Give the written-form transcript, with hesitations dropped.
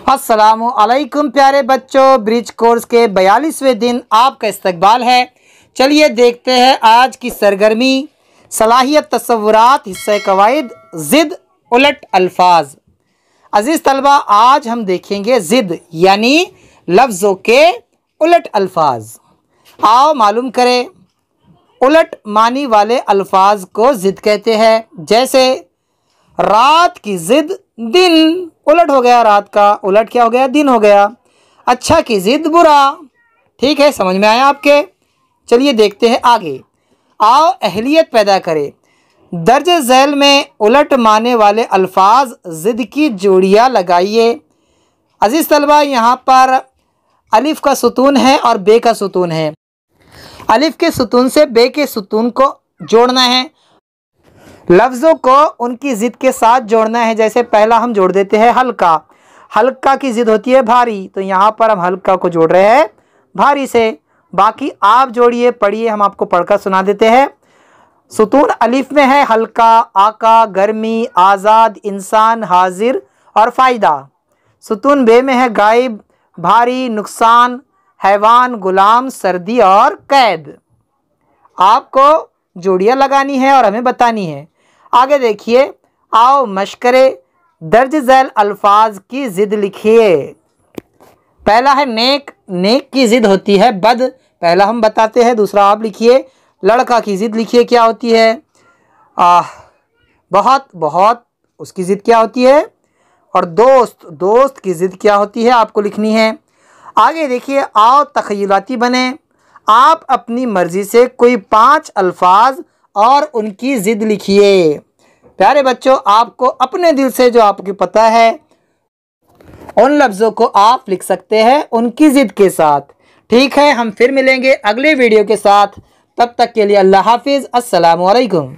अस्सलामुअलैकुम प्यारे बच्चों, ब्रिज कोर्स के 42वें दिन आपका इस्तकबाल है। चलिए देखते हैं आज की सरगर्मी सलाहियत तसव्वुरात हिस्सा कवायद ज़िद उलट अल्फाज। अज़ीज़ तलबा, आज हम देखेंगे ज़िद यानी लफ्ज़ों के उलट अल्फाज। आओ मालूम करें। उलट मानी वाले अल्फाज को ज़िद कहते हैं। जैसे रात की ज़िद दिन, उलट हो गया रात का, उलट क्या हो गया, दिन हो गया। अच्छा की ज़िद बुरा। ठीक है, समझ में आया आपके। चलिए देखते हैं आगे। आओ अहलियत पैदा करें। दर्ज झैल में उलट माने वाले अल्फाज ज़िद की जोड़ियाँ लगाइए। अज़ीज़ तलबा, यहाँ पर अलिफ़ का सुतून है और बे का सुतून है। अलिफ़ के सुतून से बे के सुतून को जोड़ना है, लफ्ज़ों को उनकी ज़िद के साथ जोड़ना है। जैसे पहला हम जोड़ देते हैं हल्का। हल्का की ज़िद होती है भारी, तो यहाँ पर हम हल्का को जोड़ रहे हैं भारी से। बाकी आप जोड़िए, पढ़िए, हम आपको पढ़कर सुना देते हैं। सुतून अलिफ में है हल्का, आका, गर्मी, आज़ाद, इंसान, हाजिर और फ़ायदा। सुतून बे में है गायब, भारी, नुकसान, हैवान, गुलाम, सर्दी और कैद। आपको जोड़ियाँ लगानी है और हमें बतानी है। आगे देखिए। आओ मशकरे। दर्ज झैल अल्फाज की ज़िद लिखिए। पहला है नेक। नेक की ज़िद होती है बद, पहला हम बताते हैं, दूसरा आप लिखिए। लड़का की ज़िद लिखिए क्या होती है, बहुत बहुत, उसकी ज़िद क्या होती है। और दोस्त, दोस्त की ज़िद क्या होती है, आपको लिखनी है। आगे देखिए। आओ तख़य्युलाती बने। आप अपनी मर्ज़ी से कोई 5 अल्फाज और उनकी ज़िद लिखिए। प्यारे बच्चों, आपको अपने दिल से जो आपको पता है उन लफ्ज़ों को आप लिख सकते हैं उनकी ज़िद के साथ। ठीक है, हम फिर मिलेंगे अगले वीडियो के साथ। तब तक के लिए अल्लाह हाफिज़। अस्सलामु अलैकुम।